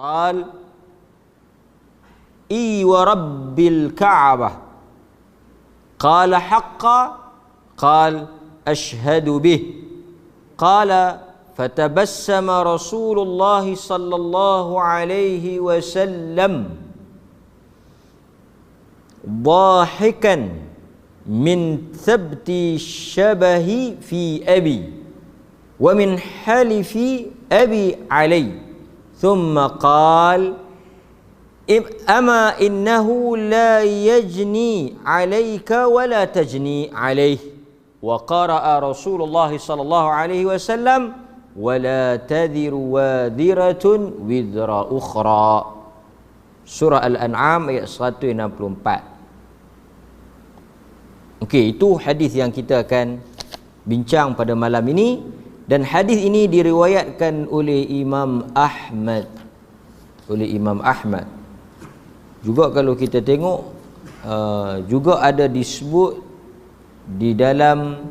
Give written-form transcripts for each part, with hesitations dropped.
قال إي ورب الكعبة قال حقا قال أشهد به قال فتبسم رسول الله صلى الله عليه وسلم ضاحكا من ثبت الشبه في أبي ومن حلف أبي علي ثم قال أما إنه لا يجني عليك ولا تجني عليه وقرأ رسول الله صلى الله عليه وسلم ولا تذر وازرة وزر أخرى. Surah Al-An'am ayat 164. Okey, itu hadis yang kita akan bincang pada malam ini, dan hadis ini diriwayatkan oleh Imam Ahmad. Juga kalau kita tengok juga ada disebut di dalam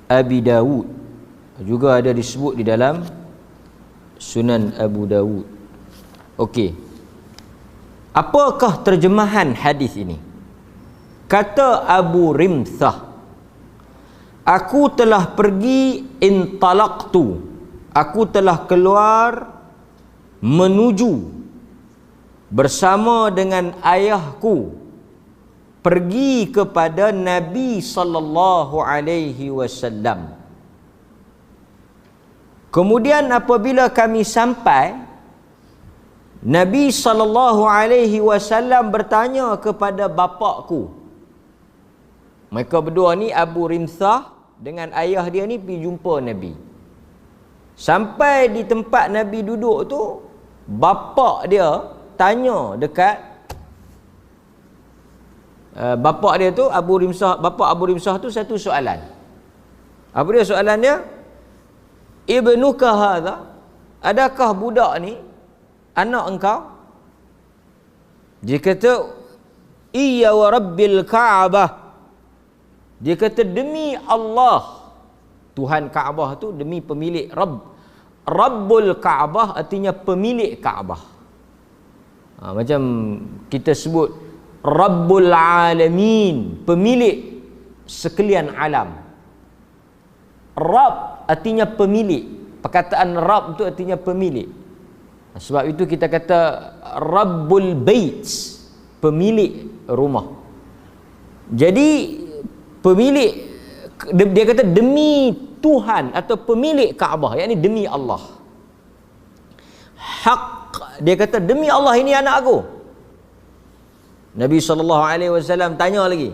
Abi Dawud, juga ada disebut di dalam Sunan Abu Dawud. Okey, apakah terjemahan hadis ini? Kata Abu Rimthah, aku telah pergi, intalaqtu, aku telah keluar menuju bersama dengan ayahku pergi kepada Nabi sallallahu alaihi wasallam. Kemudian apabila kami sampai, Nabi sallallahu alaihi wasallam bertanya kepada bapakku. Mereka berdua ni, Abu Rimthah dengan ayah dia ni, pergi jumpa Nabi. Sampai di tempat Nabi duduk tu, bapak dia tanya dekat bapak dia tu, bapak Abu Rimthah tu satu soalan. Apa dia soalan dia? Ibnuka hadha, adakah budak ni anak engkau? Dia kata, iya wa rabbil Ka'bah. Dia kata, demi Allah, Tuhan Kaabah tu, demi pemilik Rabbul Ka'bah artinya pemilik Kaabah. Macam kita sebut Rabbul Alamin, pemilik sekalian alam. Rabb artinya pemilik. Perkataan Rabb tu artinya pemilik. Sebab itu kita kata Rabbul Bait, pemilik rumah. Jadi pemilik, dia kata demi Tuhan atau pemilik Kaabah, yakni demi Allah. Haq, dia kata demi Allah ini anak aku. Nabi SAW tanya lagi,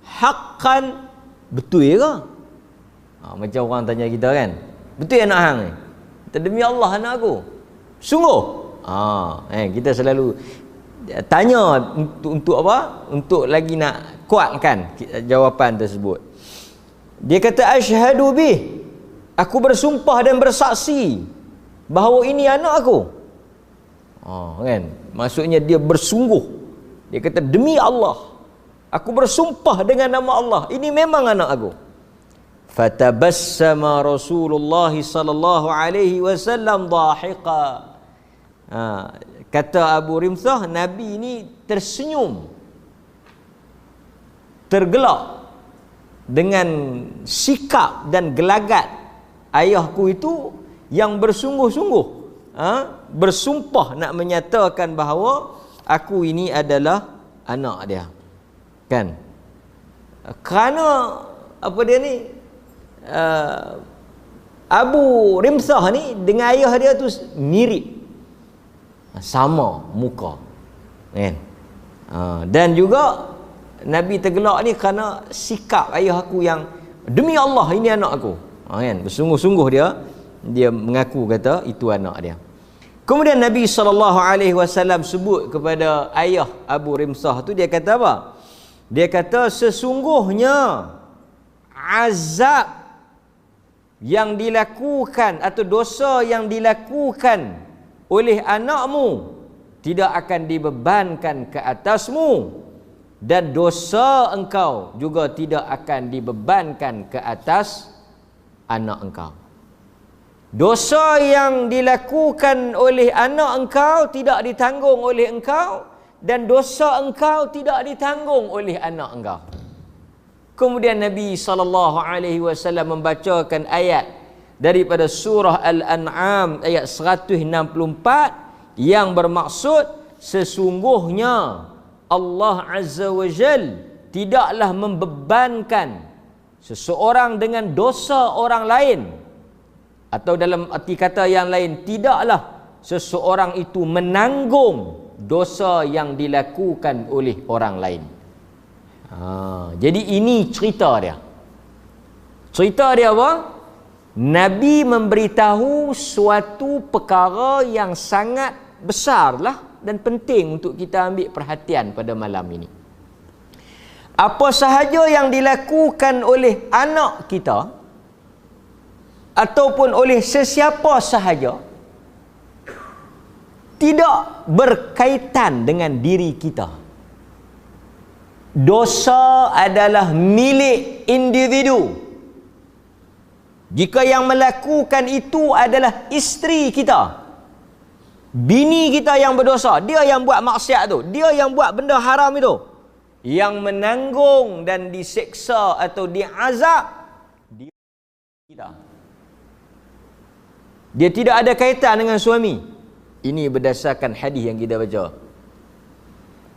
haqqan, betul ke? Macam orang tanya kita kan, betul anak hang ni? Kata, demi Allah anak aku. Sungguh? Kita selalu tanya untuk apa? Untuk lagi nak kuatkan jawapan tersebut. Dia kata, asyhadu bih, aku bersumpah dan bersaksi bahawa ini anak aku. Kan? Maksudnya dia bersungguh. Dia kata, demi Allah, aku bersumpah dengan nama Allah, ini memang anak aku. Fatabassama Rasulullah sallallahu alaihi wasallam dhahiqa. Kata Abu Rimthah, Nabi ini tersenyum, tergelak dengan sikap dan gelagat ayahku itu yang bersungguh-sungguh bersumpah nak menyatakan bahawa aku ini adalah anak dia. Kan? Kerana apa dia ni, Abu Rimthah ni dengan ayah dia tu mirip, sama muka, kan? Dan juga Nabi tergelak ni kerana sikap ayah aku yang demi Allah ini anak aku, kan? Bersungguh-sungguh dia mengaku kata itu anak dia. Kemudian Nabi SAW sebut kepada ayah Abu Rimthah tu, dia kata apa? Dia kata, sesungguhnya azab yang dilakukan atau dosa yang dilakukan oleh anakmu tidak akan dibebankan ke atasmu, dan dosa engkau juga tidak akan dibebankan ke atas anak engkau. Dosa yang dilakukan oleh anak engkau tidak ditanggung oleh engkau, dan dosa engkau tidak ditanggung oleh anak engkau. Kemudian Nabi SAW membacakan ayat daripada surah Al-An'am ayat 164 yang bermaksud sesungguhnya Allah Azza wa Jal tidaklah membebankan seseorang dengan dosa orang lain, atau dalam arti kata yang lain, tidaklah seseorang itu menanggung dosa yang dilakukan oleh orang lain. Jadi ini cerita dia. Cerita dia apa? Nabi memberitahu suatu perkara yang sangat besarlah dan penting untuk kita ambil perhatian pada malam ini. Apa sahaja yang dilakukan oleh anak kita ataupun oleh sesiapa sahaja tidak berkaitan dengan diri kita. Dosa adalah milik individu. Jika yang melakukan itu adalah isteri kita, bini kita yang berdosa, dia yang buat maksiat tu, dia yang buat benda haram itu, yang menanggung dan diseksa atau diazab dia kita. Dia tidak ada kaitan dengan suami. Ini berdasarkan hadis yang kita baca.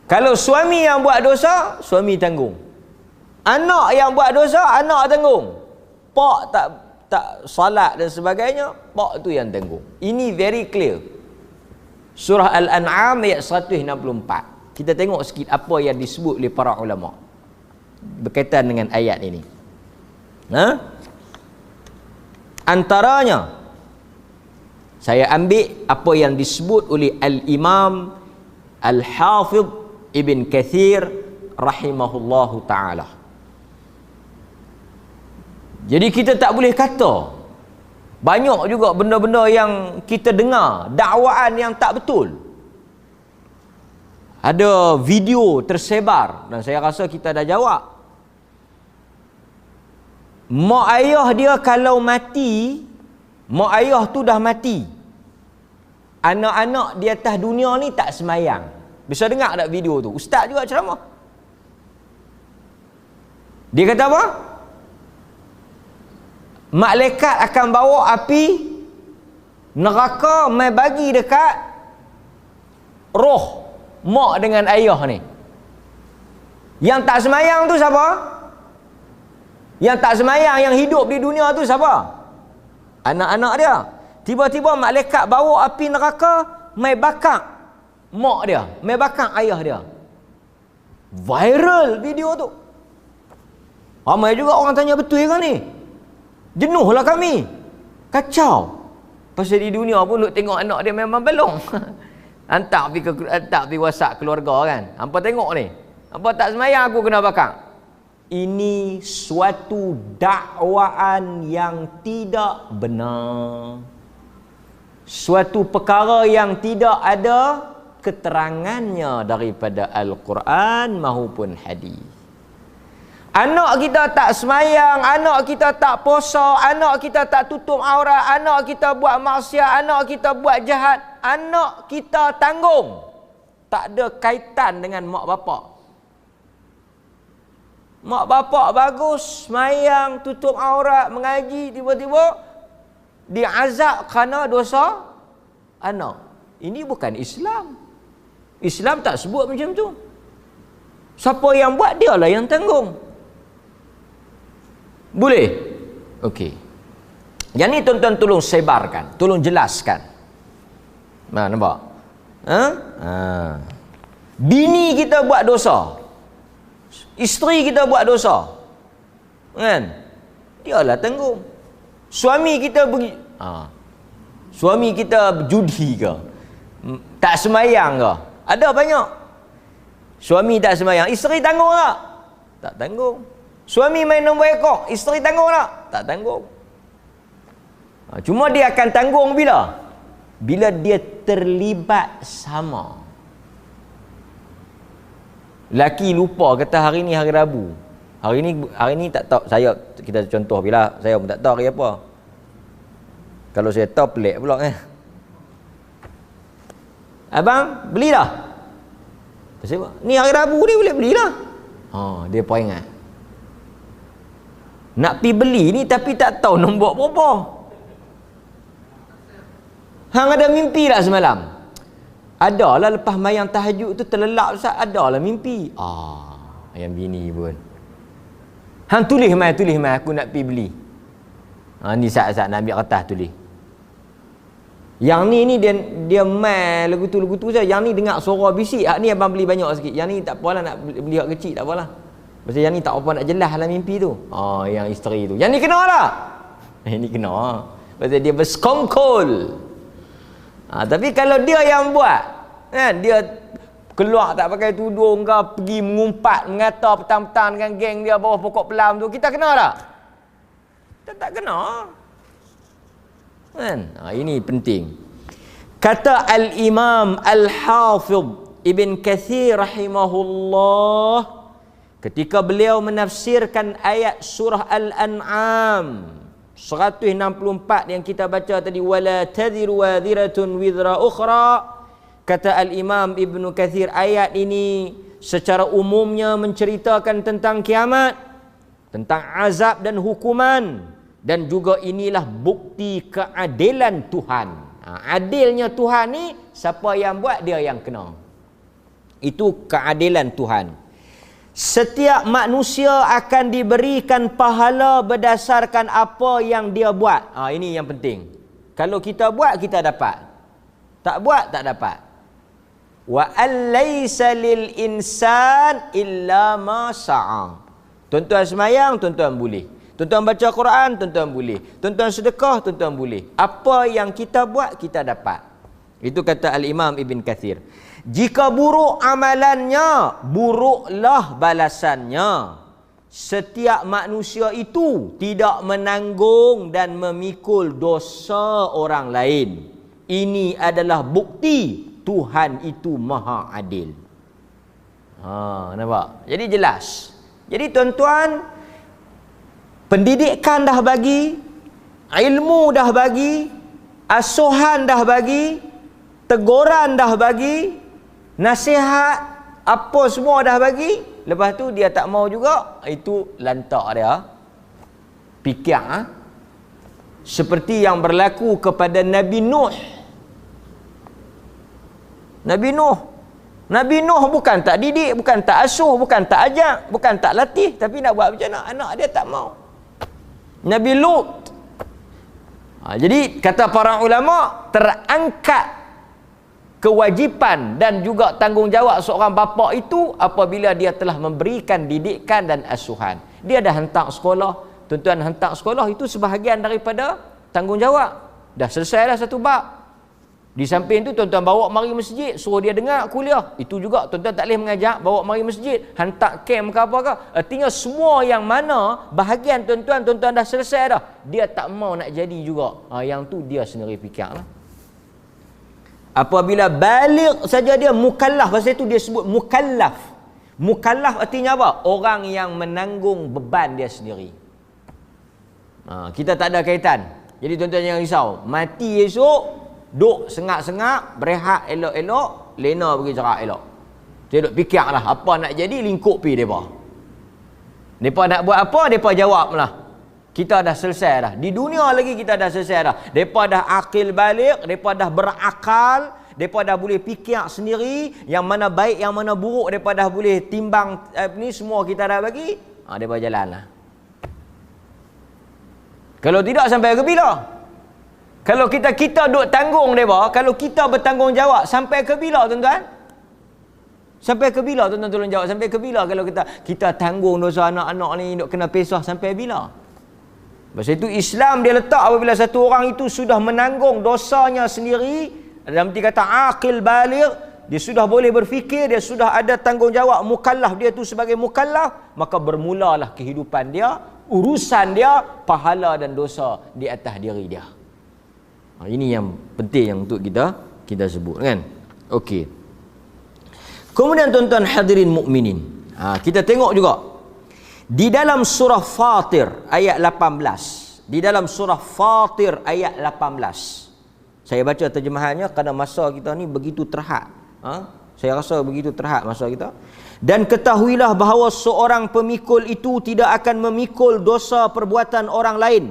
Kalau suami yang buat dosa, suami tanggung. Anak yang buat dosa, anak tanggung. Pak tak salat dan sebagainya, pak tu yang tanggung. Ini very clear. Surah Al-An'am ayat 164. Kita tengok sikit apa yang disebut oleh para ulama berkaitan dengan ayat ini. Antaranya, saya ambil apa yang disebut oleh Al-Imam Al-Hafidh Ibn Kathir rahimahullahu ta'ala. Jadi kita tak boleh kata, banyak juga benda-benda yang kita dengar, dakwaan yang tak betul. Ada video tersebar dan saya rasa kita dah jawab. Mak ayah dia kalau mati, mak ayah tu dah mati, anak-anak di atas dunia ni tak semayang. Bisa dengar tak video tu? Ustaz juga ceramah. Dia kata apa? Malaikat akan bawa api neraka mai bagi dekat roh mak dengan ayah ni. Yang tak semayang tu siapa? Yang tak semayang, yang hidup di dunia tu siapa? Anak-anak dia. Tiba-tiba malaikat bawa api neraka mai bakar mak dia, mai bakar ayah dia. Viral video tu. Ramai juga orang tanya, betul ke ni? Jenuhlah kami. Kacau. Pasal di dunia pun duk tengok anak dia memang belong. hantar pergi WhatsApp keluarga kan. Hampa tengok ni. Hampa tak semayang aku kena bakar. Ini suatu dakwaan yang tidak benar. Suatu perkara yang tidak ada keterangannya daripada Al-Quran maupun hadis. Anak kita tak semayang, anak kita tak puasa, anak kita tak tutup aurat, anak kita buat maksiat, anak kita buat jahat, anak kita tanggung. Tak ada kaitan dengan mak bapak. Mak bapak bagus, semayang, tutup aurat, mengaji, tiba-tiba diazab kerana dosa anak. Ini bukan Islam. Islam tak sebut macam tu. Siapa yang buat, dialah yang tanggung. Boleh? Okey. Yang ni tuan-tuan tolong sebarkan, tolong jelaskan. Nampak? Bini kita buat dosa, isteri kita buat dosa, kan? Dialah tanggung. Suami kita pergi, suami kita judi ke, tak semayang ke, ada banyak. Suami tak semayang, isteri tanggung tak? Tak tanggung. Suami main nombor ekor, isteri tanggung tak? Tak tanggung. Cuma dia akan tanggung bila? Bila dia terlibat sama. Laki lupa kata hari ni hari Rabu. Hari ni tak tahu, kita contoh bila saya pun tak tahu hari apa. Kalau saya tahu pelik pula kan. Abang, beli dah. Pasal apa? Ni hari Rabu ni boleh belilah. Dia peringat. Nak pi beli ni tapi tak tahu nombor berapa. Hang ada mimpi tak semalam? Adalah lepas mayang tahajud tu terlelap Ustaz, adalah mimpi. Yang bini pun. Hang tulis mai aku nak pi beli. Ni saat-saat nak ambil kertas tulis. Yang ni dia mai lagu tu saja. Yang ni dengar suara bisik. Hak ni abang beli banyak sikit. Yang ni tak apalah, nak beli hak kecil tak apalah. Pasal yang ni tak apa nak jelas dalam mimpi tu. Yang isteri tu. Yang ni kena lah. Ini kena. Pasal dia bersekongkol. Tapi kalau dia yang buat, kan, dia keluar tak pakai tudung ke, pergi mengumpat, mengata petang-petang dengan geng dia bawah pokok pelam tu, kita kena tak? Kita tak kena. Kan? Ini penting. Kata Al-Imam Al-Hafidh Ibn Kathir rahimahullah, ketika beliau menafsirkan ayat surah Al-An'am 164 yang kita baca tadi, wala tadhiru wadhiratun wizra ukhra, kata Al-Imam Ibn Kathir, ayat ini secara umumnya menceritakan tentang kiamat, tentang azab dan hukuman, dan juga inilah bukti keadilan Tuhan. Adilnya Tuhan ni, siapa yang buat dia yang kena. Itu keadilan Tuhan. Setiap manusia akan diberikan pahala berdasarkan apa yang dia buat. Ini yang penting. Kalau kita buat, kita dapat. Tak buat, tak dapat. Wa allaysa lil insan illa ma sa'a. Tuan-tuan semayang, tuan-tuan boleh. Tuan-tuan baca Quran, tuan-tuan boleh. Tuan-tuan sedekah, tuan-tuan boleh. Apa yang kita buat, kita dapat. Itu kata Al-Imam Ibn Kathir. Jika buruk amalannya, buruklah balasannya. Setiap manusia itu tidak menanggung dan memikul dosa orang lain. Ini adalah bukti Tuhan itu maha adil. Nampak? Jadi jelas. Jadi tuan-tuan, pendidikan dah bagi, ilmu dah bagi, asuhan dah bagi, teguran dah bagi, nasihat apa semua dah bagi. Lepas tu dia tak mau juga, itu lantak dia. Fikir seperti yang berlaku kepada Nabi Nuh. Nabi Nuh bukan tak didik, bukan tak asuh, bukan tak ajak, bukan tak latih, tapi nak buat macam mana? Anak dia tak mau. Nabi Lut. Jadi kata para ulama, terangkat kewajipan dan juga tanggungjawab seorang bapa itu apabila dia telah memberikan didikan dan asuhan. Dia dah hantar sekolah. Tuan-tuan, hantar sekolah itu sebahagian daripada tanggungjawab. Dah selesai dah satu bab. Di samping tu tuan-tuan bawa mari masjid, suruh dia dengar kuliah. Itu juga tuan-tuan tak boleh mengajak, bawa mari masjid, hantar camp ke apa ke. Artinya semua yang mana bahagian tuan-tuan dah selesai dah. Dia tak mau nak jadi juga. Yang tu dia sendiri fikirlah. Apabila balik saja dia mukallaf, pasal itu dia sebut mukallaf. Mukallaf artinya apa? Orang yang menanggung beban dia sendiri. Kita tak ada kaitan. Jadi tuan-tuan jangan risau. Mati esok, duk sengak-sengak, berehat elok-elok, lena pergi cerak elok. Saya duk fikirlah apa nak jadi, lingkup pi depa. Depa nak buat apa, depa jawablah. Kita dah selesai dah. Di dunia lagi kita dah selesai dah. Depa dah akil balik, depa dah berakal, depa dah boleh fikir sendiri yang mana baik, yang mana buruk, depa dah boleh timbang ni semua kita dah bagi. Depa jalanlah. Kalau tidak sampai ke bila? Kalau kita duk tanggung depa, kalau kita bertanggungjawab sampai ke bila tuan-tuan? Sampai ke bila tuan-tuan tolong jawab? Sampai ke bila kalau kita tanggung dosa anak-anak ni duk kena pesah sampai bila? Sebab itu Islam dia letak apabila satu orang itu sudah menanggung dosanya sendiri, dalam arti kata aqil baligh, dia sudah boleh berfikir, dia sudah ada tanggungjawab, mukallaf dia tu sebagai mukallaf, maka bermulalah kehidupan dia, urusan dia, pahala dan dosa di atas diri dia. Ini yang penting yang untuk kita sebut kan. Okey. Kemudian tuan-tuan hadirin mukminin, kita tengok juga di dalam surah Fatir ayat 18. di dalam surah Fatir ayat 18. Saya baca terjemahannya kerana masa kita ni begitu terhad. Saya rasa begitu terhad masa kita. Dan ketahuilah bahawa seorang pemikul itu tidak akan memikul dosa perbuatan orang lain.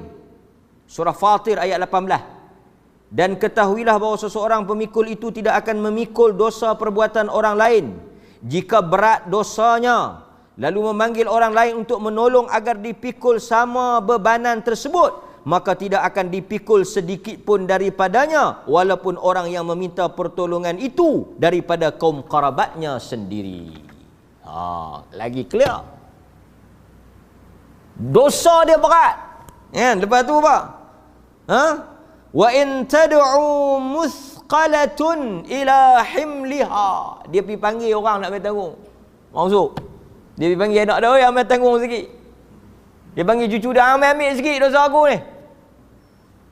Surah Fatir ayat 18. Dan ketahuilah bahawa seseorang pemikul itu tidak akan memikul dosa perbuatan orang lain jika berat dosanya, lalu memanggil orang lain untuk menolong agar dipikul sama bebanan tersebut, maka tidak akan dipikul sedikit pun daripadanya, walaupun orang yang meminta pertolongan itu daripada kaum kerabatnya sendiri. Lagi clear. Dosa dia berat. Lepas tu apa? Wa in tad'u muthqalatun ila himliha. Dia pergi panggil orang nak ambil tanggung. Masuk. Dia pergi panggil anak dia, ambil tanggung sikit. Dia panggil cucu dia, ambil sikit dosa aku ni.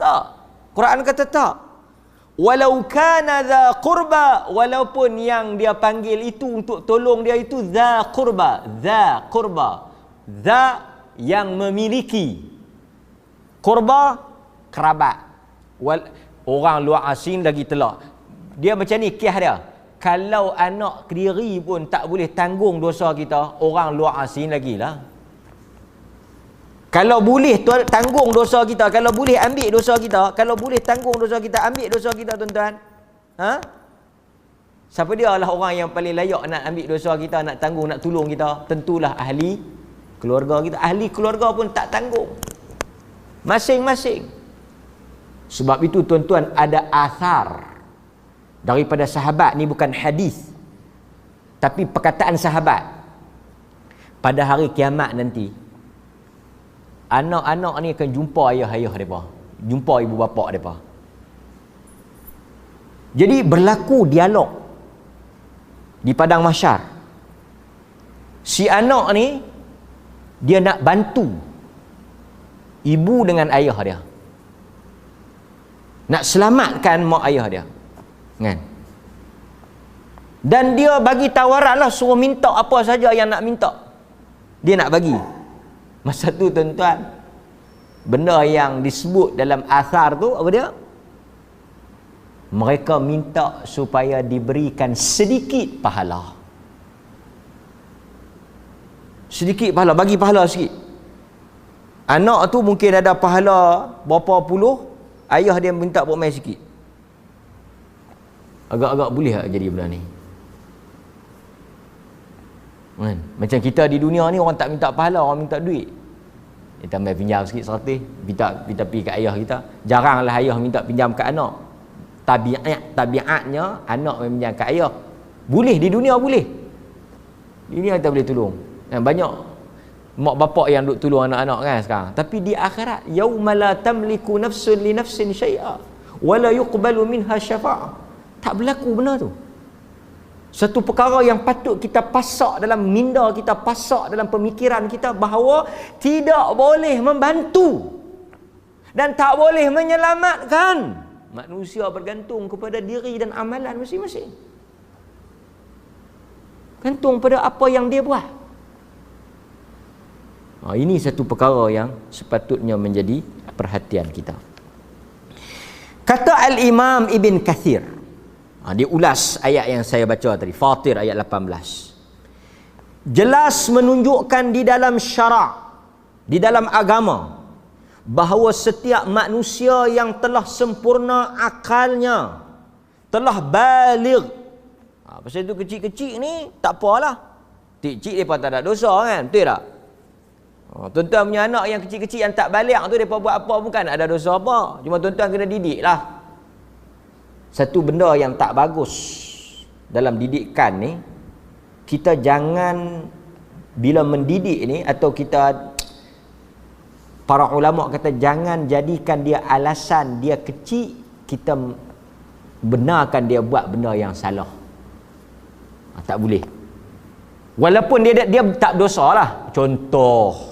Tak. Quran kata tak. Walau kana dha qurba, walaupun yang dia panggil itu untuk tolong dia itu dha qurba. Dha qurba. Dha yang memiliki. Qurba kerabat. Orang luar asing lagi telak. Dia macam ni kiah dia. Kalau anak diri pun tak boleh tanggung dosa kita, orang luar asing lagi lah. Kalau boleh tanggung dosa kita, kalau boleh ambil dosa kita, kalau boleh tanggung dosa kita, ambil dosa kita tuan-tuan. Siapa dia lah orang yang paling layak nak ambil dosa kita, nak tanggung, nak tolong kita? Tentulah ahli keluarga kita. Ahli keluarga pun tak tanggung. Masing-masing. Sebab itu tuan-tuan, ada asar daripada sahabat, ni bukan hadis tapi perkataan sahabat. Pada hari kiamat nanti, anak-anak ni akan jumpa ayah-ayah mereka, jumpa ibu bapa mereka. Jadi berlaku dialog di padang mahsyar. Si anak ni dia nak bantu ibu dengan ayah dia, nak selamatkan mak ayah dia, kan? Dan dia bagi tawaran lah, suruh minta apa saja yang nak minta, dia nak bagi. Masa tu tuan-tuan, benda yang disebut dalam asar tu apa dia? Mereka minta supaya diberikan sedikit pahala. Sedikit pahala, bagi pahala sikit. Anak tu mungkin ada pahala berapa puluh, ayah dia minta buat main sikit. Agak-agak boleh tak jadi benda ni? Kan? Macam kita di dunia ni, orang tak minta pahala, orang minta duit. Kita tambah pinjam sikit 100, kita pergi kat ayah kita. Jaranglah ayah minta pinjam kat anak. Tabiatnya anak pinjam kat ayah. Boleh, di dunia boleh. Di dunia kita boleh tolong. Dan banyak mak bapak yang duk tolong anak-anak kan sekarang. Tapi di akhirat, yauma la tamliku nafsun li nafsin syai'a wa la yuqbalu minha syafa'ah. Tak berlaku benda tu. Satu perkara yang patut kita pasak dalam minda kita, pasak dalam pemikiran kita, bahawa tidak boleh membantu dan tak boleh menyelamatkan. Manusia bergantung kepada diri dan amalan masing-masing. Gantung pada apa yang dia buat. Ini satu perkara yang sepatutnya menjadi perhatian kita. Kata Al-Imam Ibn Kathir, dia ulas ayat yang saya baca tadi, Fatir ayat 18. Jelas menunjukkan di dalam syarak, di dalam agama, bahawa setiap manusia yang telah sempurna akalnya, telah baligh. Pasal itu kecil-kecil ni tak apalah. Kecil mereka tak ada dosa kan, betul tak? Tuan-tuan punya anak yang kecil-kecil yang tak balik tu, mereka buat apa bukan ada dosa apa. Cuma tuan-tuan kena didik lah. Satu benda yang tak bagus dalam didikan ni, kita jangan bila mendidik ni, atau kita, para ulama kata jangan jadikan dia alasan dia kecil, kita benarkan dia buat benda yang salah. Tak boleh. Walaupun dia tak berdosa lah. Contoh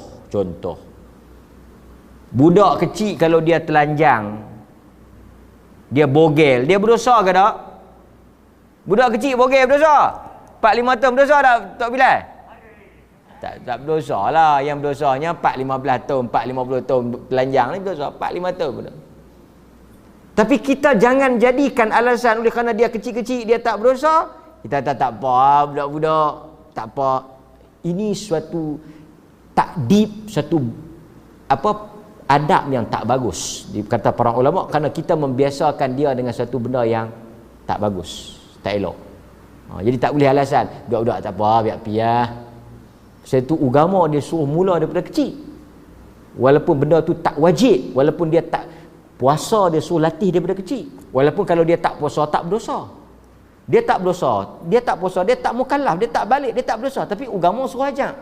budak kecil kalau dia telanjang, dia bogel, dia berdosa ke tak? Budak kecil bogel berdosa? 4-5 tahun berdosa tak, Tok Bilal? Tak berdosa lah. Yang berdosanya 4-15 tahun, 4-50 tahun telanjang ni berdosa, 4-5 tahun pun. Tapi kita jangan jadikan alasan oleh kerana dia kecil-kecil dia tak berdosa, kita tak apa budak-budak, tak apa. Ini suatu takdib, suatu adab yang tak bagus kata para ulama, kerana kita membiasakan dia dengan satu benda yang tak bagus, tak elok. Jadi tak boleh alasan budak-budak tak apa, biar piah. Satu agama dia suruh mula daripada kecil. Walaupun benda tu tak wajib, walaupun dia tak puasa, dia suruh latih daripada kecil. Walaupun kalau dia tak puasa tak berdosa. Dia tak berdosa, dia tak puasa, dia tak mukallaf, dia tak balik, dia tak berdosa, tapi agama suruh ajak.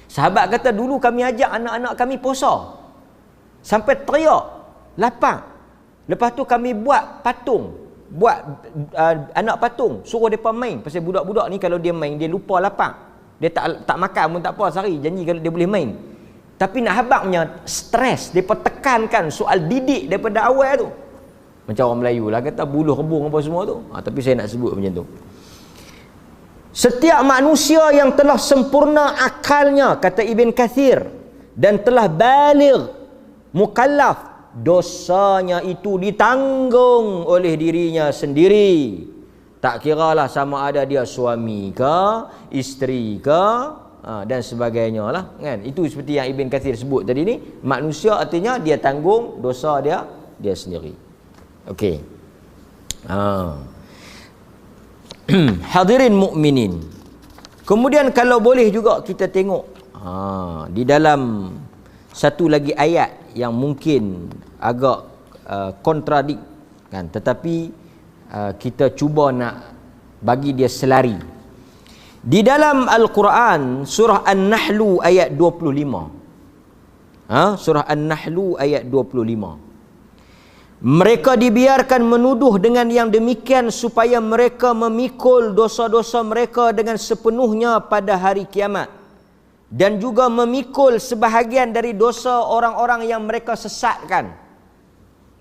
Sahabat kata dulu kami ajak anak-anak kami puasa sampai teriak, lapar. Lepas tu kami buat patung, buat anak patung, suruh mereka main. Pasal budak-budak ni kalau dia main, dia lupa lapar. Dia tak makan pun tak apa sehari, janji kalau dia boleh main. Tapi nak habaknya stres, mereka tekankan soal didik daripada awal tu. Macam orang Melayu lah kata buluh rebung apa semua tu. Tapi saya nak sebut macam tu. Setiap manusia yang telah sempurna akalnya, kata Ibn Kathir, dan telah baligh, mukallaf, dosanya itu ditanggung oleh dirinya sendiri. Tak kiralah sama ada dia suami ke, isteri ke, dan sebagainya lah, kan? Itu seperti yang Ibn Kathir sebut tadi ni. Manusia artinya dia tanggung dosa dia sendiri. Okey. Hadirin mukminin. Kemudian kalau boleh juga kita tengok di dalam satu lagi ayat yang mungkin agak kontradik, kan, tetapi kita cuba nak bagi dia selari. Di dalam Al-Quran surah An-Nahl ayat 25. Surah An-Nahl ayat 25. Mereka dibiarkan menuduh dengan yang demikian supaya mereka memikul dosa-dosa mereka dengan sepenuhnya pada hari kiamat, dan juga memikul sebahagian dari dosa orang-orang yang mereka sesatkan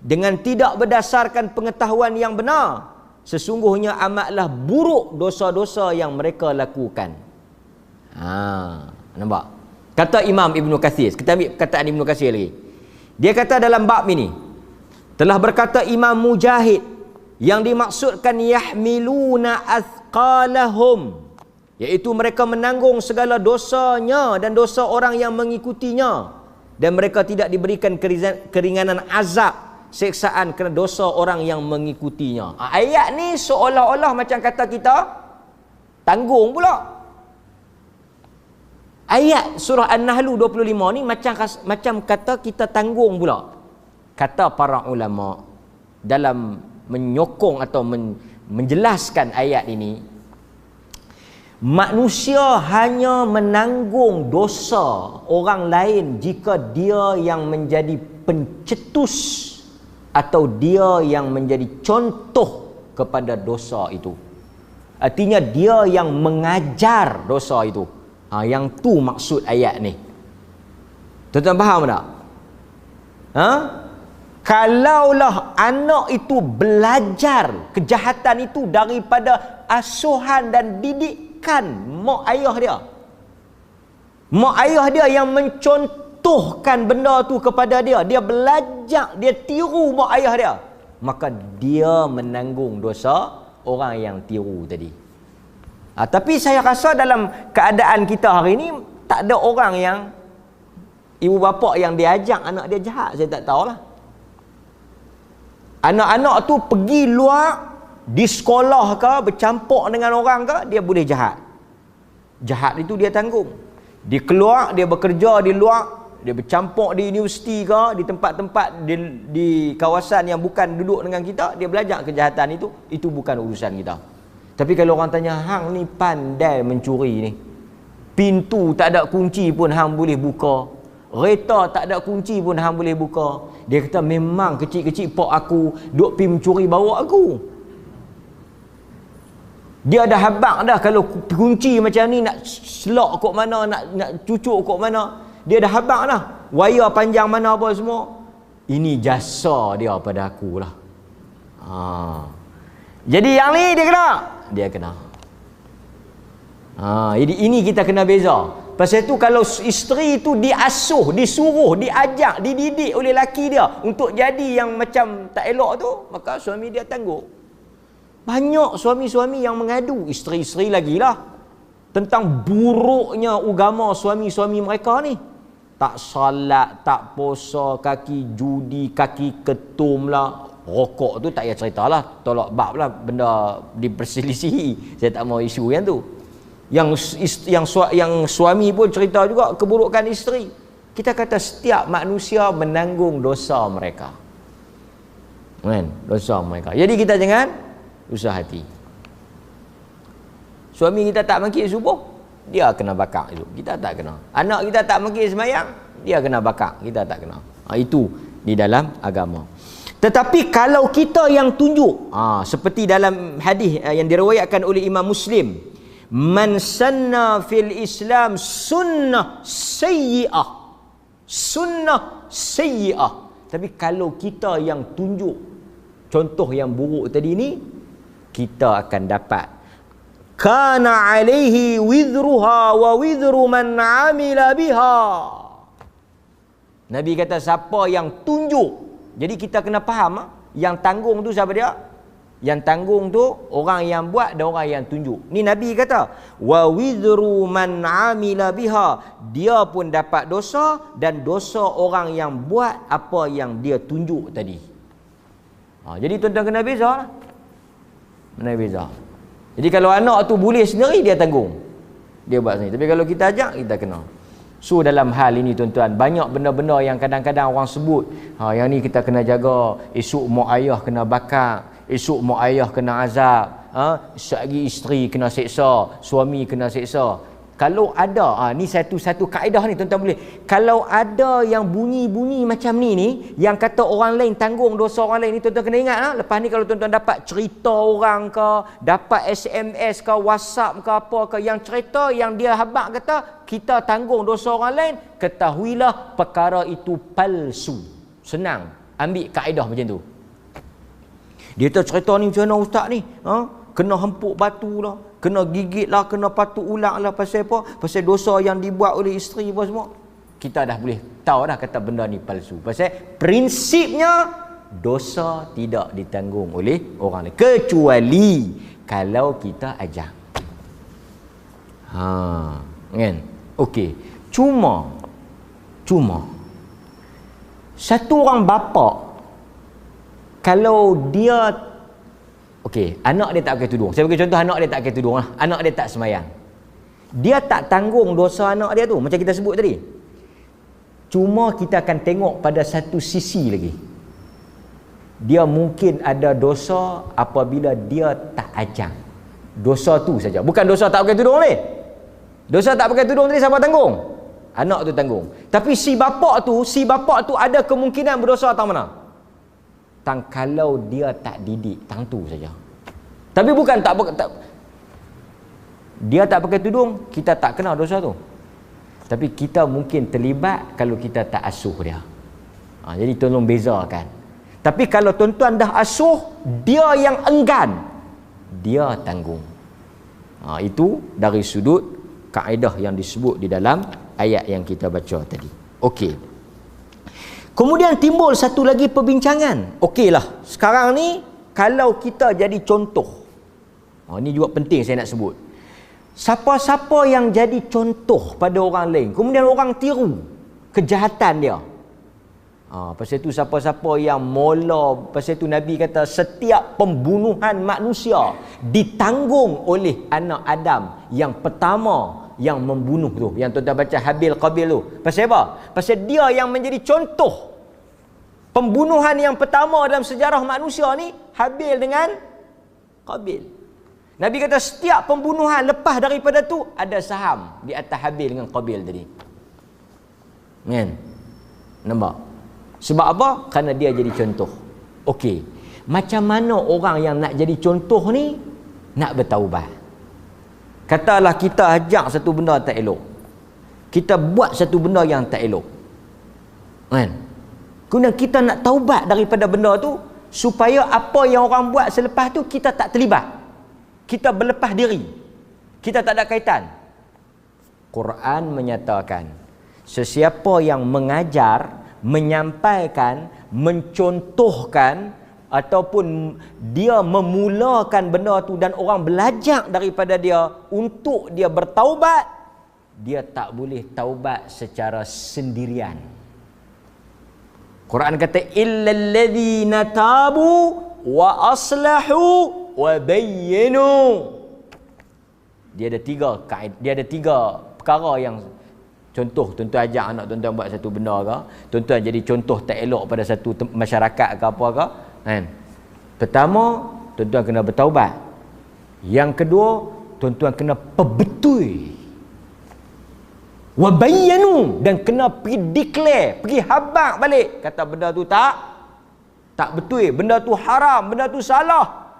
dengan tidak berdasarkan pengetahuan yang benar. Sesungguhnya amatlah buruk dosa-dosa yang mereka lakukan. Nampak? Kata Imam Ibn Kathir, kita ambil perkataan Ibn Kathir lagi. Dia kata dalam bab ini, telah berkata Imam Mujahid, yang dimaksudkan yahmiluna athqalahum, iaitu mereka menanggung segala dosanya dan dosa orang yang mengikutinya, dan mereka tidak diberikan keringanan azab, seksaan kerana dosa orang yang mengikutinya. Ayat ni seolah-olah macam kata kita tanggung pula. Ayat surah An-Nahl 25 ni macam kata kita tanggung pula. Kata para ulama dalam menyokong atau menjelaskan ayat ini, manusia hanya menanggung dosa orang lain jika dia yang menjadi pencetus atau dia yang menjadi contoh kepada dosa itu. Artinya dia yang mengajar dosa itu. Yang tu maksud ayat ni. Tuan-tuan faham tak? Kalaulah anak itu belajar kejahatan itu daripada asuhan dan didikan mak ayah dia, mak ayah dia yang mencontohkan benda tu kepada dia, dia belajar, dia tiru mak ayah dia, maka dia menanggung dosa orang yang tiru tadi. Tapi saya rasa dalam keadaan kita hari ini tak ada orang yang ibu bapa yang diajak anak dia jahat. Saya tak tahulah. Anak-anak tu pergi luar, di sekolah ke, bercampur dengan orang ke, dia boleh jahat. Jahat itu dia tanggung. Dia keluar, dia bekerja di luar, dia bercampur di universiti ke, di tempat-tempat di kawasan yang bukan duduk dengan kita, dia belajar kejahatan itu bukan urusan kita. Tapi kalau orang tanya, hang ni pandai mencuri ni, pintu tak ada kunci pun hang boleh buka, kereta tak ada kunci pun hang boleh buka. Dia kata memang kecil-kecil pak aku duk pi mencuri bawa aku. Dia dah habaq dah kalau kunci macam ni nak selok kok mana, nak cucuk kok mana. Dia dah habaq dah. Wayar panjang mana apa semua. Ini jasa dia pada aku lah. Jadi yang ni dia kena. Jadi ini kita kena beza. Pasal tu kalau isteri tu diasuh, disuruh, diajak, dididik oleh laki dia untuk jadi yang macam tak elok tu, maka suami dia tangguh. Banyak suami-suami yang mengadu, isteri-isteri lagi lah, tentang buruknya agama suami-suami mereka ni. Tak salat, tak puasa, kaki judi, kaki ketum lah. Rokok tu tak payah cerita lah, tolak bab lah, benda diperselisihi. Saya tak mau isu yang tu. Yang suami pun cerita juga keburukan isteri. Kita kata setiap manusia menanggung dosa mereka, kan? Dosa mereka. Jadi kita jangan usah hati. Suami kita tak maki subuh, dia kena bakar itu. Kita tak kena. Anak kita tak maki semayang, dia kena bakar. Kita tak kena. Itu di dalam agama. Tetapi kalau kita yang tunjuk, seperti dalam hadis yang diriwayatkan oleh Imam Muslim, man sanna fil Islam sunnah sayyi'ah. Sunnah sayyi'ah. Tapi kalau kita yang tunjuk contoh yang buruk tadi ni, kita akan dapat kana alaihi wizruha wa wizru man amila biha. Nabi kata siapa yang tunjuk. Jadi kita kena faham, yang tanggung tu siapa dia? Yang tanggung tu orang yang buat dan orang yang tunjuk. Ni Nabi kata, wa wizru man amila biha. Dia pun dapat dosa dan dosa orang yang buat apa yang dia tunjuk tadi. Jadi tuan-tuan kena beza lah. Kena beza. Jadi kalau anak tu boleh sendiri, dia tanggung, dia buat sendiri. Tapi kalau kita ajak, kita kena. So dalam hal ini tuan-tuan, banyak benda-benda yang kadang-kadang orang sebut, yang ni kita kena jaga, esok mak ayah kena bakar, esok mak ayah kena azab, sehari isteri kena seksa, suami kena seksa. Kalau ada, ni satu kaedah ni tuan-tuan boleh. Kalau ada yang bunyi-bunyi macam ni yang kata orang lain tanggung dosa orang lain ni, tuan-tuan kena ingat. Lepas ni kalau tuan-tuan dapat cerita orang ke, dapat SMS ke, WhatsApp ke apa ke, yang cerita yang dia habaq kata kita tanggung dosa orang lain, ketahuilah perkara itu palsu. Senang, ambil kaedah macam tu. Dia tu cerita ni macam mana ustaz ni? Kena hempuk batu lah, kena gigit lah, kena patuk ulang lah. Pasal apa? Pasal dosa yang dibuat oleh isteri apa semua. Kita dah boleh tahu dah kata benda ni palsu. Pasal prinsipnya dosa tidak ditanggung oleh orang lain, kecuali kalau kita ajak. Kan? Okey. Cuma satu orang bapa, kalau dia anak dia tak pakai tudung. Saya bagi contoh, anak dia tak pakai tudung lah. Anak dia tak semayang. Dia tak tanggung dosa anak dia tu, macam kita sebut tadi. Cuma kita akan tengok pada satu sisi lagi. Dia mungkin ada dosa apabila dia tak ajak. Dosa tu saja. Bukan dosa tak pakai tudung ni. Dosa tak pakai tudung tadi siapa tanggung? Anak tu tanggung. Tapi si bapa tu ada kemungkinan berdosa tang mana? Kalau dia tak didik, tang tu saja. Tapi bukan dia tak pakai tudung, kita tak kena dosa tu. Tapi kita mungkin terlibat kalau kita tak asuh dia. Jadi tolong bezakan. Tapi kalau tuan-tuan dah asuh, dia yang enggan, dia tanggung. Itu dari sudut kaedah yang disebut di dalam ayat yang kita baca tadi. Okey. Kemudian timbul satu lagi perbincangan. Okeylah, sekarang ni kalau kita jadi contoh. Ini juga penting saya nak sebut. Siapa-siapa yang jadi contoh pada orang lain, kemudian orang tiru kejahatan dia. Pasal itu siapa-siapa yang mula, pasal itu Nabi kata setiap pembunuhan manusia ditanggung oleh anak Adam yang pertama yang membunuh tu, yang tuan-tuan baca Habil Qabil tu. Pasal apa? Pasal dia yang menjadi contoh pembunuhan yang pertama dalam sejarah manusia ni, Habil dengan Qabil. Nabi kata setiap pembunuhan lepas daripada tu ada saham di atas Habil dengan Qabil tadi. Kan? Nampak? Sebab apa? Kerana dia jadi contoh. Okey. Macam mana orang yang nak jadi contoh ni nak bertaubat? Katalah kita ajak satu benda tak elok, kita buat satu benda yang tak elok, kan? Kemudian kita nak taubat daripada benda tu, supaya apa yang orang buat selepas tu kita tak terlibat, kita berlepas diri. Kita tak ada kaitan. Quran menyatakan, sesiapa yang mengajar, menyampaikan, mencontohkan ataupun dia memulakan benda tu dan orang belajar daripada dia untuk dia bertaubat, dia tak boleh taubat secara sendirian. Quran kata illal ladzina tabu wa aslahu wa bayyanu. Dia ada tiga perkara yang contoh, tuan-tuan ajak anak tuan-tuan buat satu benda ke, tuan-tuan jadi contoh tak elok pada satu masyarakat ke apa ke, kan? Pertama, tuan-tuan kena bertaubat. Yang kedua, tuan-tuan kena perbetul. Wa bayyanu, dan kena pergi declare, pergi habaq balik, kata benda tu tak betul, benda tu haram, benda tu salah.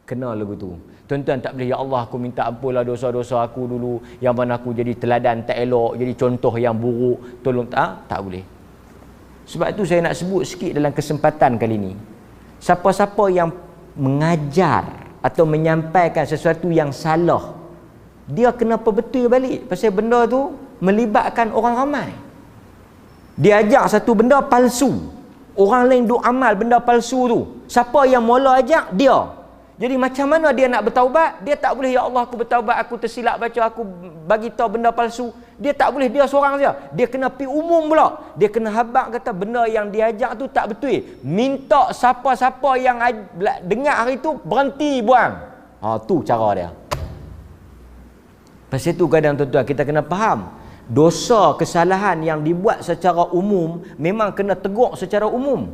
Kena lagu tu. Tuan-tuan tak boleh, ya Allah aku minta ampunlah dosa-dosa aku dulu yang mana aku jadi teladan tak elok, jadi contoh yang buruk, tolong tak boleh. Sebab itu saya nak sebut sikit dalam kesempatan kali ini, siapa-siapa yang mengajar atau menyampaikan sesuatu yang salah, dia kena perbetul balik, pasal benda tu melibatkan orang ramai. Dia ajar satu benda palsu, orang lain duk amal benda palsu tu. Siapa yang mula ajak? Dia. Jadi macam mana dia nak bertaubat? Dia tak boleh, ya Allah aku bertaubat, aku tersilap baca, aku bagi tahu benda palsu. Dia tak boleh, dia seorang saja. Dia kena pi umum pula. Dia kena habaq kata benda yang diajak tu tak betul. Minta siapa-siapa yang dengar hari tu berhenti buang. Tu cara dia. Pasal itu kadang tuan-tuan kita kena faham, dosa kesalahan yang dibuat secara umum memang kena tegur secara umum.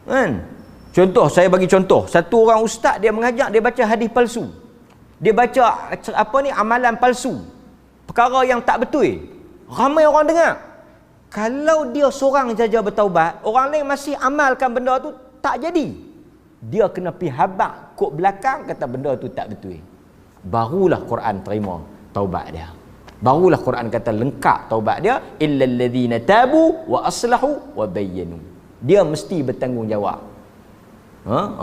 Kan? Contoh, saya bagi contoh. Satu orang ustaz dia mengajak, dia baca hadis palsu. Dia baca amalan palsu. Perkara yang tak betul. Ramai orang dengar. Kalau dia seorang saja bertaubat, orang lain masih amalkan benda tu, tak jadi. Dia kena pergi habaq kok belakang kata benda tu tak betul. Barulah Quran terima taubat dia. Barulah Quran kata lengkap taubat dia, illal ladzina tabu wa aslahu wa bayyanu. Dia mesti bertanggungjawab.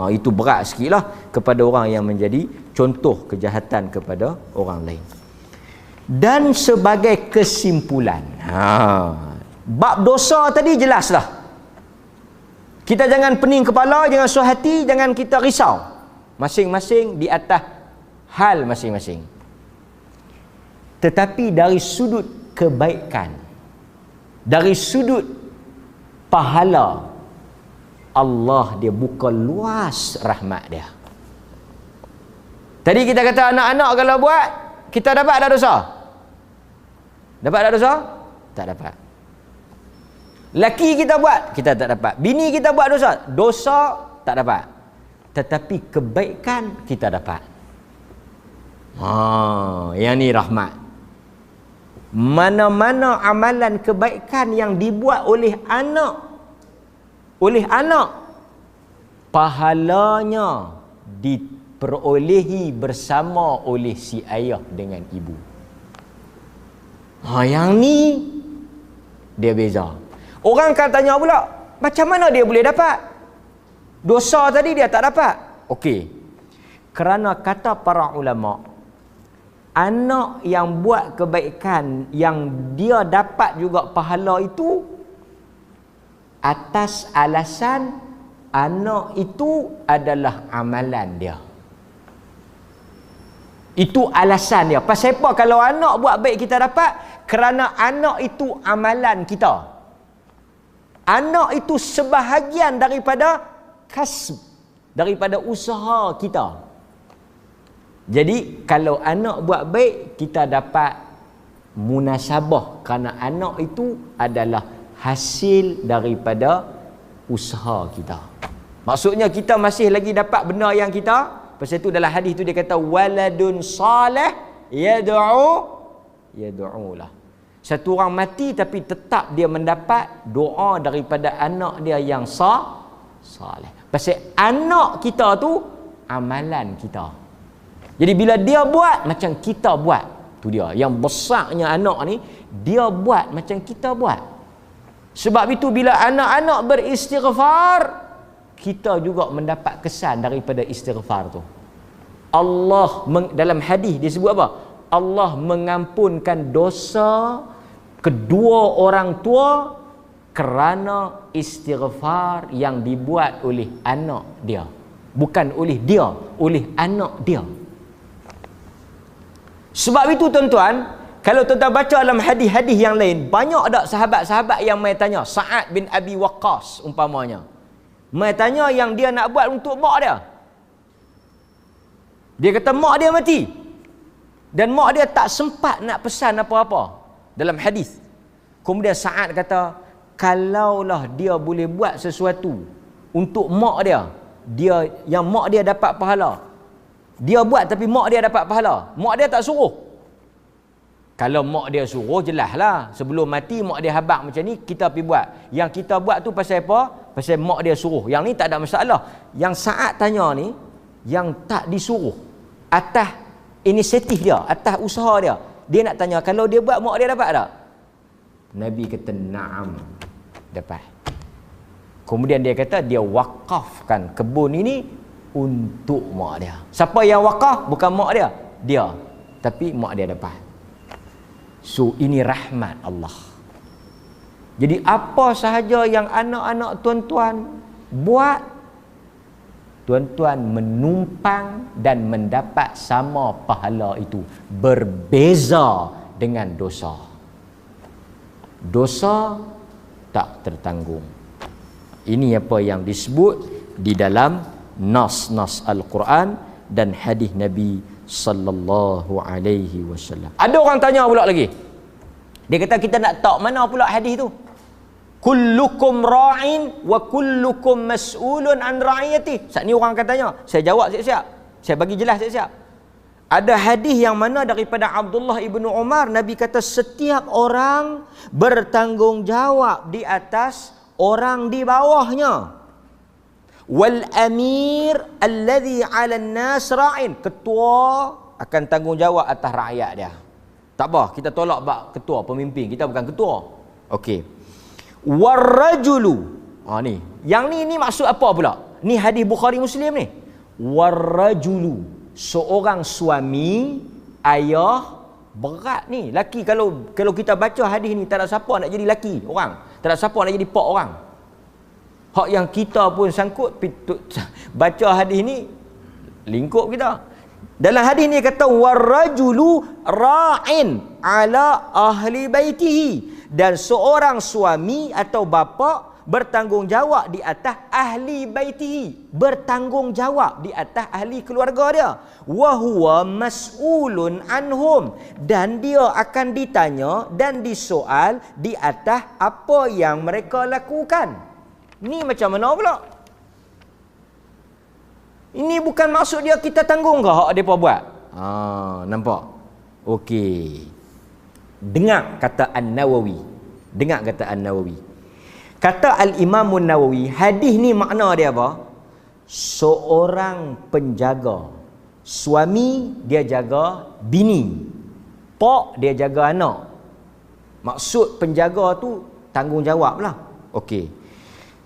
Itu berat sikitlah kepada orang yang menjadi contoh kejahatan kepada orang lain. Dan sebagai kesimpulan, bab dosa tadi jelaslah. Kita jangan pening kepala, jangan suah hati, jangan kita risau. Masing-masing di atas hal masing-masing. Tetapi dari sudut kebaikan, dari sudut pahala, Allah dia buka luas rahmat dia. Tadi kita kata anak-anak kalau buat, kita dapat tak dosa? Dapat tak dosa? Tak dapat. Laki kita buat, kita tak dapat. Bini kita buat dosa, dosa tak dapat. Tetapi kebaikan kita dapat. Yang ni rahmat. Mana-mana amalan kebaikan yang dibuat oleh anak, pahalanya diperolehi bersama oleh si ayah dengan ibu. Yang ni dia beza. Orang akan tanya pula, macam mana dia boleh dapat? Dosa tadi dia tak dapat. Okey. Kerana kata para ulama, anak yang buat kebaikan yang dia dapat juga pahala itu atas alasan anak itu adalah amalan dia. Itu alasan dia. Pasal apa kalau anak buat baik kita dapat? Kerana anak itu amalan kita. Anak itu sebahagian daripada kasb, daripada usaha kita. Jadi kalau anak buat baik, kita dapat munasabah kerana anak itu adalah hasil daripada usaha kita. Maksudnya kita masih lagi dapat benda yang kita, pasal itu dalam hadis tu dia kata waladun salih yad'u lah. Satu orang mati tapi tetap dia mendapat doa daripada anak dia yang salih. Pasal anak kita tu amalan kita. Jadi bila dia buat macam kita buat, tu dia yang besarnya anak ni, dia buat macam kita buat. Sebab itu bila anak-anak beristighfar, kita juga mendapat kesan daripada istighfar tu. dalam hadis disebut apa? Allah mengampunkan dosa kedua orang tua kerana istighfar yang dibuat oleh anak dia. Bukan oleh dia, oleh anak dia. Sebab itu tuan-tuan, kalau tuan-tuan baca dalam hadis-hadis yang lain, banyak ada sahabat-sahabat yang mai tanya, Sa'ad bin Abi Waqqas umpamanya. Mai tanya yang dia nak buat untuk mak dia. Dia kata mak dia mati. Dan mak dia tak sempat nak pesan apa-apa dalam hadis. Kemudian Sa'ad kata, kalaulah dia boleh buat sesuatu untuk mak dia, yang mak dia dapat pahala. Dia buat tapi mak dia dapat pahala. Mak dia tak suruh. Kalau mak dia suruh, jelaslah. Sebelum mati mak dia habaq macam ni, kita pergi buat. Yang kita buat tu pasal apa? Pasal mak dia suruh. Yang ni tak ada masalah. Yang Sa'ad tanya ni, yang tak disuruh, atas inisiatif dia, atas usaha dia, dia nak tanya, kalau dia buat mak dia dapat tak? Nabi kata na'am, dapat. Kemudian dia kata dia wakafkan kebun ini untuk mak dia. Siapa yang wakaf? Bukan mak dia, dia. Tapi mak dia dapat. So ini rahmat Allah. Jadi apa sahaja yang anak-anak tuan-tuan buat, tuan-tuan menumpang dan mendapat sama pahala itu. Berbeza dengan dosa. Dosa tak tertanggung. Ini apa yang disebut di dalam nas-nas Al-Quran dan hadis Nabi sallallahu alaihi wasallam. Ada orang tanya pula lagi. Dia kata kita nak tahu mana pula hadis tu. Kullukum ra'in wa kullukum mas'ulun an ra'iyati. Saat ni orang akan tanya. Saya jawab siap-siap. Saya bagi jelas siap-siap. Ada hadis yang mana daripada Abdullah ibnu Umar, Nabi kata setiap orang bertanggungjawab di atas orang di bawahnya. Wal amir alladhi 'ala an-nas ra'in. Ketua akan tanggungjawab atas rakyat dia. Tak apa, kita tolak bab ketua, pemimpin. Kita bukan ketua. Okey. Warrajulu. Ni. Yang ni maksud apa pula? Ni hadis Bukhari Muslim ni. Warrajulu. Seorang suami, ayah, berat ni. Laki kalau kita baca hadis ni, tak ada siapa nak jadi laki orang. Tak ada siapa nak jadi pak orang. Hak yang kita pun sangkut baca hadis ni, lingkup kita. Dalam hadis ni kata warrajulu ra'in ala ahli baitihi, dan seorang suami atau bapa bertanggungjawab di atas ahli baitihi, bertanggungjawab di atas ahli keluarga dia. Wa huwa mas'ulun anhum, dan dia akan ditanya dan disoal di atas apa yang mereka lakukan. Ni macam mana pula? Ini bukan maksud dia kita tanggung ke hak depa buat. Nampak? Okey. Dengar kata An-Nawawi. Dengar kata An-Nawawi. Kata Al-Imam An-Nawawi, hadis ni makna dia apa? Seorang penjaga. Suami dia jaga bini. Pak dia jaga anak. Maksud penjaga tu tanggungjawab lah. Okey.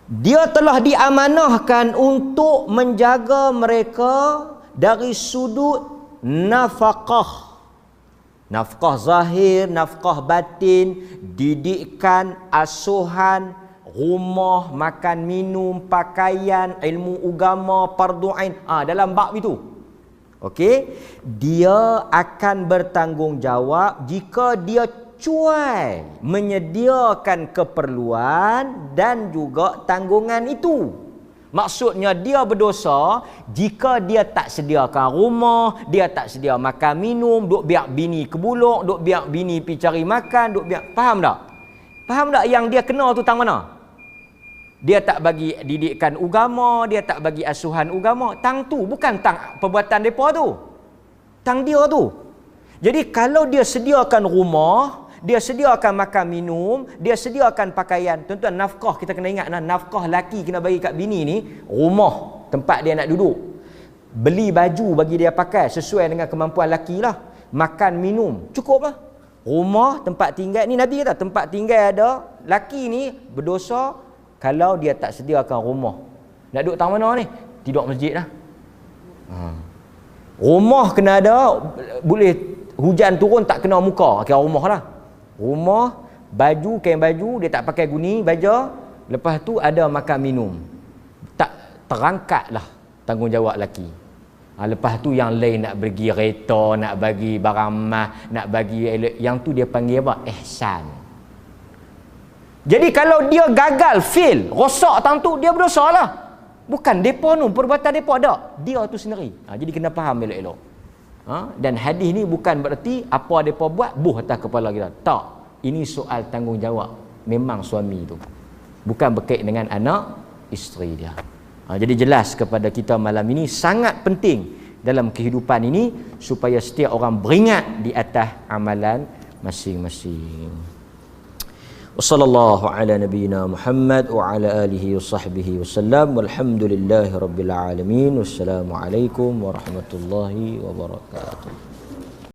Dia telah diamanahkan untuk menjaga mereka dari sudut nafkah. Nafkah zahir, nafkah batin, didikan, asuhan, rumah, makan minum, pakaian, ilmu agama, fardu ain. Dalam bab itu. Okey, dia akan bertanggungjawab jika dia cuai menyediakan keperluan dan juga tanggungan itu. Maksudnya dia berdosa jika dia tak sediakan rumah, dia tak sedia makan minum, duk biar bini ke buluk, duk biar bini pergi cari makan, duk biar. Faham tak? Faham tak yang dia kena tu tang mana? Dia tak bagi didikan agama, dia tak bagi asuhan agama. Tang tu bukan tang perbuatan depa tu. Tang dia tu. Jadi kalau dia sediakan rumah, dia sediakan makan minum, dia sediakan pakaian. Tuan-tuan, nafkah kita kena ingat, nafkah laki kena bagi kat bini ni, rumah, tempat dia nak duduk. Beli baju bagi dia pakai sesuai dengan kemampuan laki lah. Makan minum, cukup lah. Rumah, tempat tinggal, ni Nabi kata, tempat tinggal ada. Laki ni berdosa kalau dia tak sediakan rumah. Nak duduk tang mana ni? Tidur masjid lah. Rumah kena ada, boleh hujan turun tak kena muka, kira rumah lah. Rumah, baju, kain baju, dia tak pakai guni, baja. Lepas tu ada makan minum. Tak terangkat lah tanggungjawab lelaki. Lepas tu yang lain nak bagi kereta, nak bagi barang mah, nak bagi yang tu dia panggil apa? Ihsan. Jadi kalau dia gagal, fail, rosak tang tu, dia berdosa lah. Bukan depa tu, perbuatan depa ada. Dia tu sendiri. Jadi kena faham elok-elok. Dan hadis ni bukan berarti apa depa buat buh atas kepala kita. Tak. Ini soal tanggungjawab memang suami tu. Bukan berkait dengan anak isteri dia. Jadi jelas kepada kita malam ini sangat penting dalam kehidupan ini supaya setiap orang beringat di atas amalan masing-masing. Wassallallahu ala nabiyyina Muhammad wa ala alihi wa sahbihi wasallam walhamdulillahi rabbil alamin. Wassalamualaikum warahmatullahi wabarakatuh.